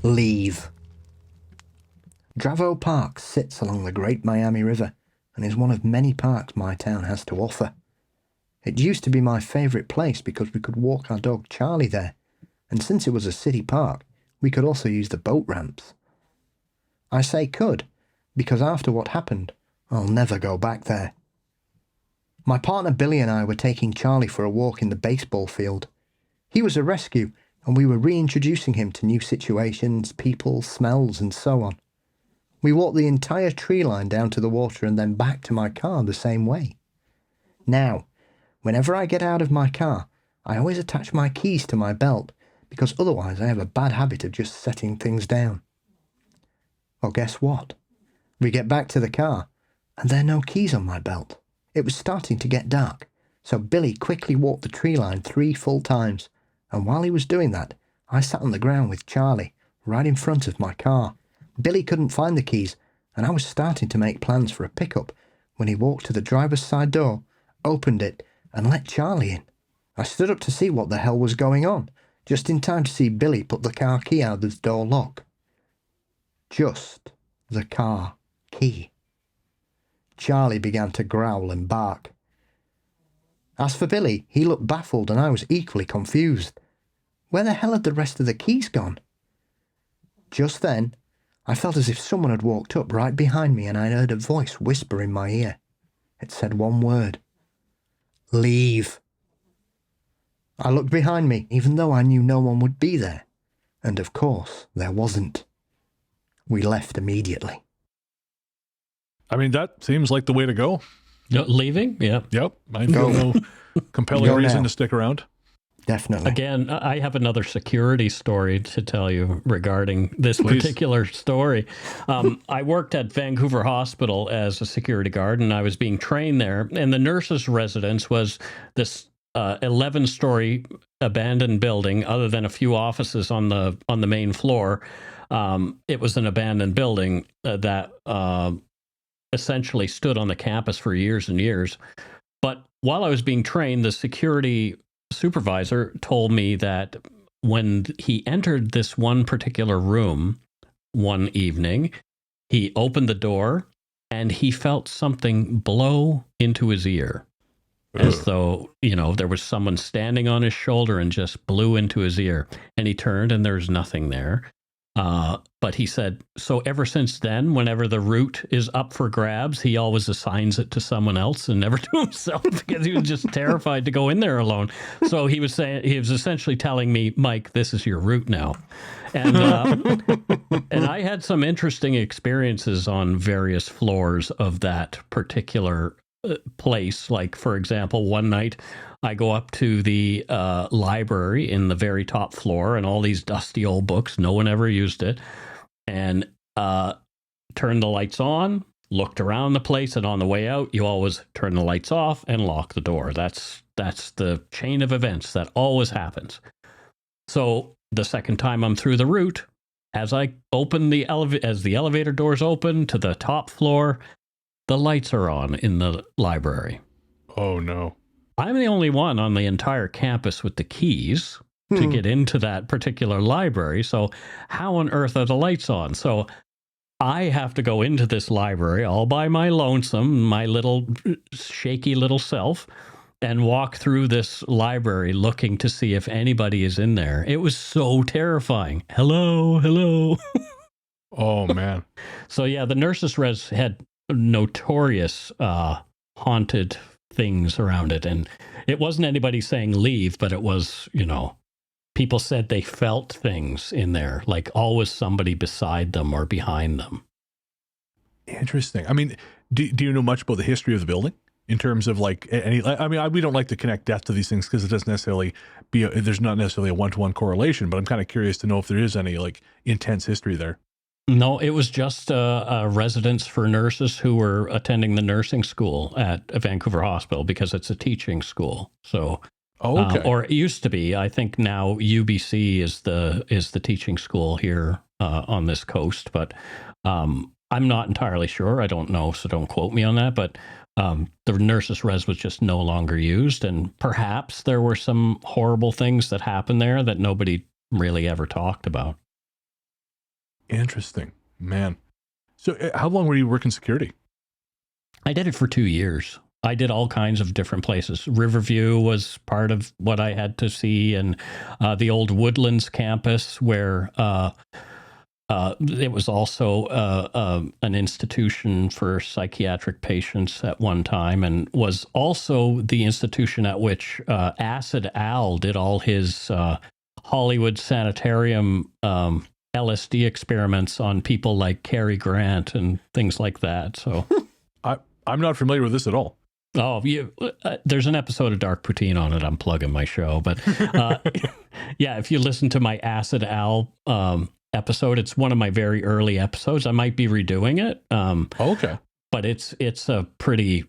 Leave. Dravo Park sits along the Great Miami River and is one of many parks my town has to offer. It used to be my favourite place because we could walk our dog Charlie there, and since it was a city park, we could also use the boat ramps. I say could, because after what happened, I'll never go back there. My partner Billy and I were taking Charlie for a walk in the baseball field. He was a rescue, and we were reintroducing him to new situations, people, smells, and so on. We walked the entire tree line down to the water and then back to my car the same way. Now, whenever I get out of my car, I always attach my keys to my belt, because otherwise I have a bad habit of just setting things down. Well, guess what? We get back to the car, and there are no keys on my belt. It was starting to get dark, so Billy quickly walked the tree line 3 full times, and while he was doing that, I sat on the ground with Charlie, right in front of my car. Billy couldn't find the keys, and I was starting to make plans for a pickup when he walked to the driver's side door, opened it, and let Charlie in. I stood up to see what the hell was going on, just in time to see Billy put the car key out of the door lock. Just the car key. Charlie began to growl and bark. As for Billy, he looked baffled and I was equally confused. Where the hell had the rest of the keys gone? Just then, I felt as if someone had walked up right behind me and I heard a voice whisper in my ear. It said one word. Leave. I looked behind me, even though I knew no one would be there. And of course, there wasn't. We left immediately. I mean, that seems like the way to go. Leaving? Yeah. Yep. I feel no compelling reason to stick around. Definitely. Again, I have another security story to tell you regarding this particular story. I worked at Vancouver Hospital as a security guard, and I was being trained there. And the nurses' residence was this 11-story abandoned building, other than a few offices on the main floor. It was an abandoned building that essentially stood on the campus for years and years. But while I was being trained, the security supervisor told me that when he entered this one particular room one evening, he opened the door and he felt something blow into his ear. As though, there was someone standing on his shoulder and just blew into his ear. And he turned and there's nothing there. But he said, so ever since then, whenever the route is up for grabs, he always assigns it to someone else and never to himself because he was just terrified to go in there alone. So he was essentially telling me, Mike, this is your route now. And and I had some interesting experiences on various floors of that particular place. Like, for example, one night I go up to the library in the very top floor and all these dusty old books. No one ever used it. And turned the lights on, looked around the place, and on the way out, you always turn the lights off and lock the door. That's the chain of events that always happens. So the second time I'm through the route, as I open as the elevator doors open to the top floor, the lights are on in the library. Oh, no. I'm the only one on the entire campus with the keys to get into that particular library. So how on earth are the lights on? So I have to go into this library all by my lonesome, my little shaky little self, and walk through this library looking to see if anybody is in there. It was so terrifying. Hello, hello. Oh, man. So yeah, the nurses' res had notorious haunted things around it. And it wasn't anybody saying leave, but it was, people said they felt things in there, like always somebody beside them or behind them. Interesting. I mean, do you know much about the history of the building in terms of like any? I mean, we don't like to connect death to these things because it doesn't necessarily there's not necessarily a one-to-one correlation. But I'm kind of curious to know if there is any like intense history there. No, it was just a residence for nurses who were attending the nursing school at Vancouver Hospital because it's a teaching school. So. Oh, okay. Or it used to be. I think now UBC is the teaching school here on this coast, but I'm not entirely sure. I don't know, so don't quote me on that. But the nurses' res was just no longer used, and perhaps there were some horrible things that happened there that nobody really ever talked about. Interesting, man. So how long were you working security? I did it for 2 years. I did all kinds of different places. Riverview was part of what I had to see, and the old Woodlands campus, where it was also an institution for psychiatric patients at one time, and was also the institution at which Acid Al did all his Hollywood sanitarium LSD experiments on people like Cary Grant and things like that. So I'm not familiar with this at all. Oh, there's an episode of Dark Poutine on it. I'm plugging my show, but yeah, if you listen to my Acid Al episode, it's one of my very early episodes. I might be redoing it. Okay, but it's a pretty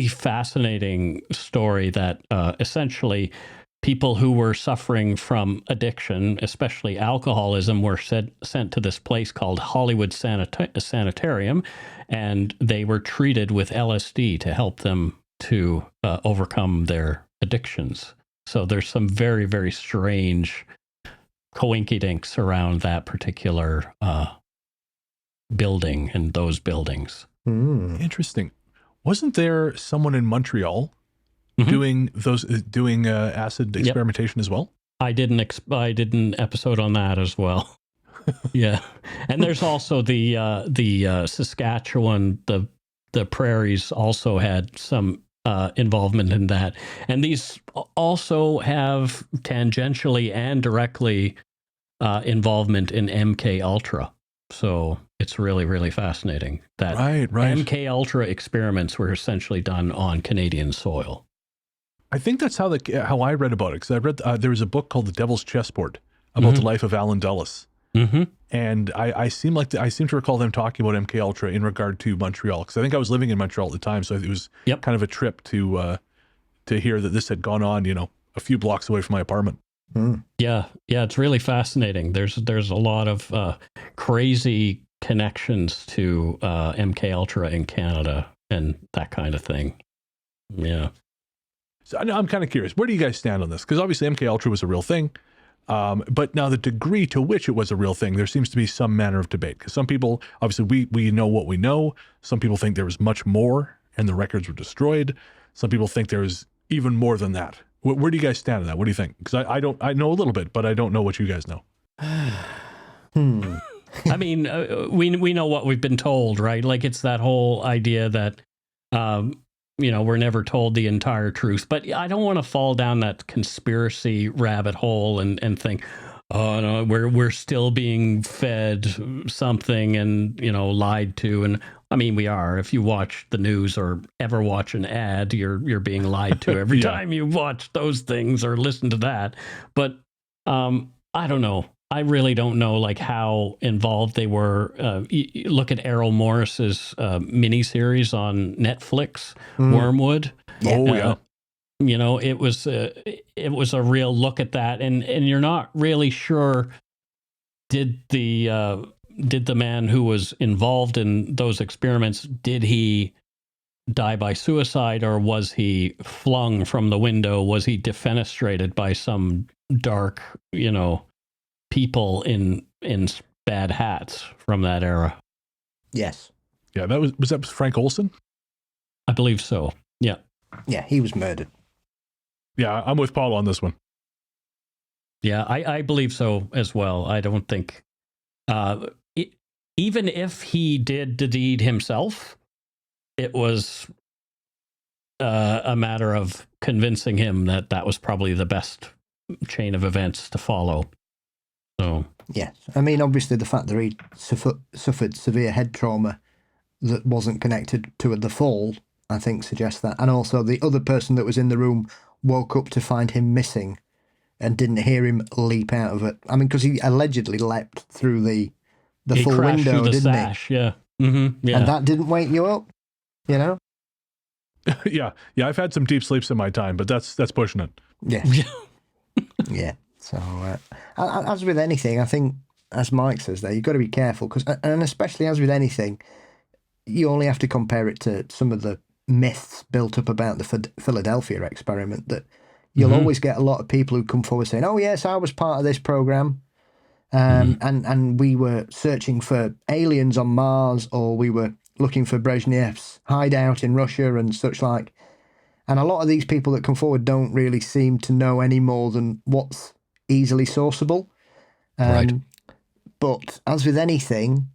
fascinating story that essentially people who were suffering from addiction, especially alcoholism, were sent to this place called Hollywood Sanitarium, and they were treated with LSD to help them to overcome their addictions. So there's some very, very strange coinkydinks around that particular building and those buildings. Interesting. Wasn't there someone in Montreal doing acid experimentation as well? I did an episode on that as well. Yeah, and there's also the Saskatchewan, the prairies also had some involvement in that, and these also have tangentially and directly involvement in MK Ultra. So it's really, really fascinating that right. MK Ultra experiments were essentially done on Canadian soil. I think that's how I read about it, because I read there was a book called The Devil's Chessboard about the life of Alan Dulles. And I seem to recall them talking about MK Ultra in regard to Montreal, because I think I was living in Montreal at the time, so it was kind of a trip to hear that this had gone on, a few blocks away from my apartment. Yeah, it's really fascinating. There's a lot of crazy connections to MK Ultra in Canada and that kind of thing. Yeah. So I'm kind of curious, where do you guys stand on this? Because obviously MK Ultra was a real thing. But now the degree to which it was a real thing, there seems to be some manner of debate. Because some people, obviously, we know what we know. Some people think there was much more and the records were destroyed. Some people think there was even more than that. Where do you guys stand on that? What do you think? Because I know a little bit, but I don't know what you guys know. I mean, we know what we've been told, right? Like, it's that whole idea that, we're never told the entire truth. But I don't want to fall down that conspiracy rabbit hole and think, oh no, we're still being fed something and lied to. And I mean, we are. If you watch the news or ever watch an ad, you're being lied to every time you watch those things or listen to that. But I don't know. I really don't know like how involved they were. Look at Errol Morris's miniseries on Netflix, Wormwood. Yeah. It was a real look at that, and you're not really sure did the man who was involved in those experiments, did he die by suicide, or was he flung from the window? Was he defenestrated by some dark, people in bad hats from that era? Yes. Yeah, was that Frank Olson? I believe so. Yeah. Yeah, he was murdered. Yeah, I'm with Paul on this one. Yeah, I believe so as well. I don't think, even if he did the deed himself, it was a matter of convincing him that was probably the best chain of events to follow. So yes, I mean, obviously the fact that he suffered severe head trauma that wasn't connected to the fall, I think suggests that. And also the other person that was in the room woke up to find him missing and didn't hear him leap out of it. I mean, because he allegedly leapt through the full window, didn't sash, he? Yeah. Mm-hmm. Yeah. And that didn't wake you up, Yeah. I've had some deep sleeps in my time, but that's pushing it. Yeah. Yeah. So, as with anything, I think, as Mike says there, you've got to be careful, and especially as with anything, you only have to compare it to some of the myths built up about the Philadelphia experiment, that you'll always get a lot of people who come forward saying, oh yes, I was part of this program, and we were searching for aliens on Mars, or we were looking for Brezhnev's hideout in Russia and such like. And a lot of these people that come forward don't really seem to know any more than what's easily sourceable. Right. But as with anything,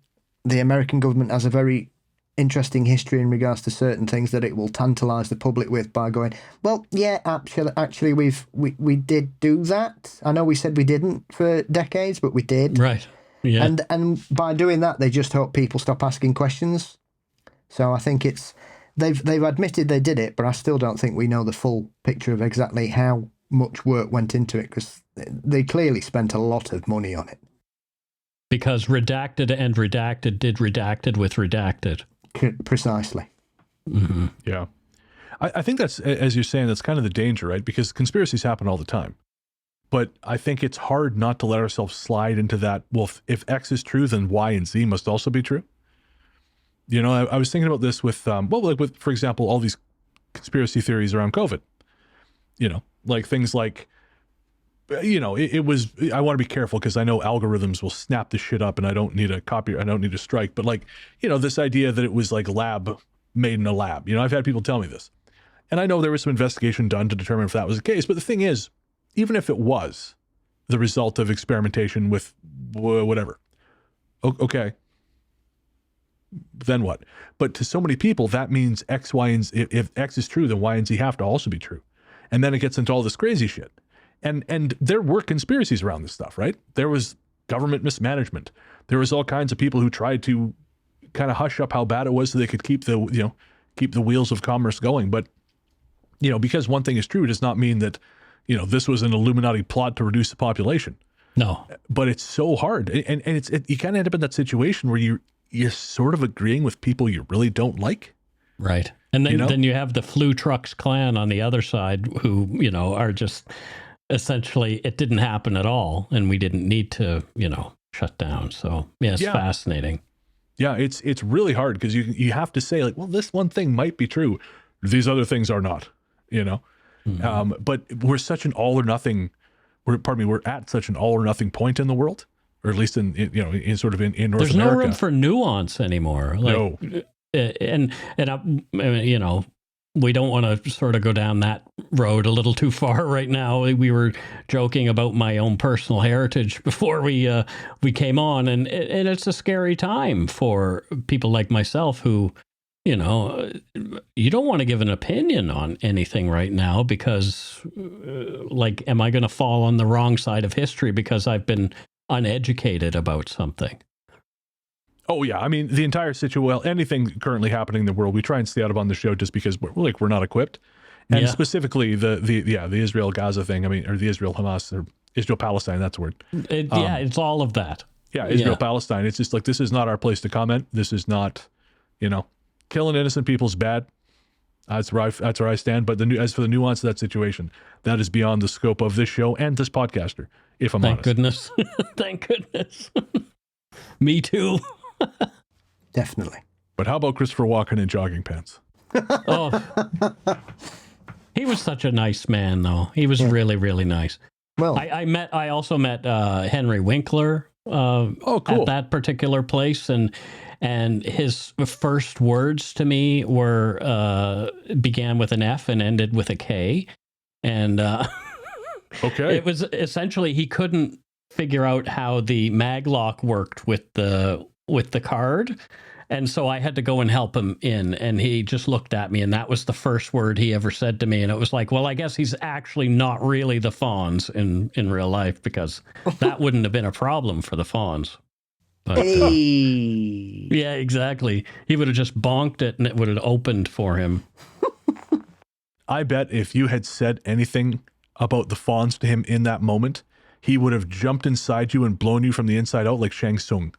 the American government has a very interesting history in regards to certain things that it will tantalise the public with by going, well, yeah, actually, we did do that. I know we said we didn't for decades, but we did. Right. Yeah. And by doing that, they just hope people stop asking questions. So I think they've admitted they did it, but I still don't think we know the full picture of exactly how much work went into it, because they clearly spent a lot of money on it. Because redacted and redacted did redacted with redacted. Precisely. Mm-hmm. Yeah. I think that's, as you're saying, that's kind of the danger, right? Because conspiracies happen all the time. But I think it's hard not to let ourselves slide into that, well, if X is true, then Y and Z must also be true. You know, I was thinking about this with, with, for example, all these conspiracy theories around COVID. You know, like things like, you know, it was, I want to be careful because I know algorithms will snap this shit up and I don't need a copy, I don't need a strike. But like, you know, this idea that it was like made in a lab, you know, I've had people tell me this. And I know there was some investigation done to determine if that was the case. But the thing is, even if it was the result of experimentation with whatever, okay, then what? But to so many people, that means X, Y, and Z, if X is true, then Y and Z have to also be true. And then it gets into all this crazy shit. And there were conspiracies around this stuff, right? There was government mismanagement. There was all kinds of people who tried to kind of hush up how bad it was so they could keep the wheels of commerce going. But, you know, because one thing is true does not mean that, you know, this was an Illuminati plot to reduce the population. No. But it's so hard. And you kind of end up in that situation where you're sort of agreeing with people you really don't like. Right. And then, you know? Then you have the Flu Trucks clan on the other side who, you know, are just essentially, it didn't happen at all and we didn't need to, you know, shut down. So yeah, it's fascinating. Yeah, it's really hard because you have to say like, well, this one thing might be true. These other things are not, you know. Mm-hmm. But we're such an all or nothing, we're at such an all or nothing point in the world, or at least in North America. There's no room for nuance anymore. Like, no. And you know, we don't want to sort of go down that road a little too far right now. We were joking about my own personal heritage before we came on, and it's a scary time for people like myself who, you know, you don't want to give an opinion on anything right now because, like, am I going to fall on the wrong side of history because I've been uneducated about something? Oh yeah, I mean the entire situation. Well, anything currently happening in the world, we try and stay out of on the show just because we're not equipped, and specifically the Israel Gaza thing. I mean, or the Israel Hamas or Israel Palestine. That's the word. It's all of that. Yeah, Israel Palestine. It's just like this is not our place to comment. This is not, you know, killing innocent people is bad. That's where I stand. But as for the nuance of that situation, that is beyond the scope of this show and this podcaster. If I'm honest. Thank goodness. Thank goodness. Me too. Definitely. But how about Christopher Walken in jogging pants? Oh, he was such a nice man, though. He was really, really nice. Well, I also met Henry Winkler cool. at that particular place, and his first words to me were began with an F and ended with a K, and okay, it was essentially he couldn't figure out how the maglock worked with the card, and so I had to go and help him in, and he just looked at me, and that was the first word he ever said to me, and it was like, well, I guess he's actually not really the Fonz in real life, because that wouldn't have been a problem for the Fonz. But, yeah, exactly. He would have just bonked it, and it would have opened for him. I bet if you had said anything about the Fonz to him in that moment, he would have jumped inside you and blown you from the inside out like Shang Tsung.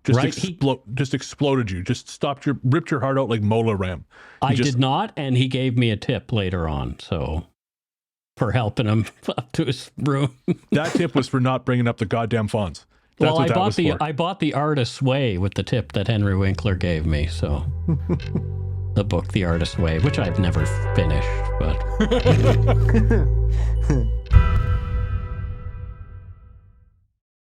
Just exploded you. Just ripped your heart out like Mola Ram. I did not, and he gave me a tip later on, so for helping him up to his room. That tip was for not bringing up the goddamn Fonz. Well, I bought the Artist's Way with the tip that Henry Winkler gave me, so the book The Artist's Way, which I've never finished, but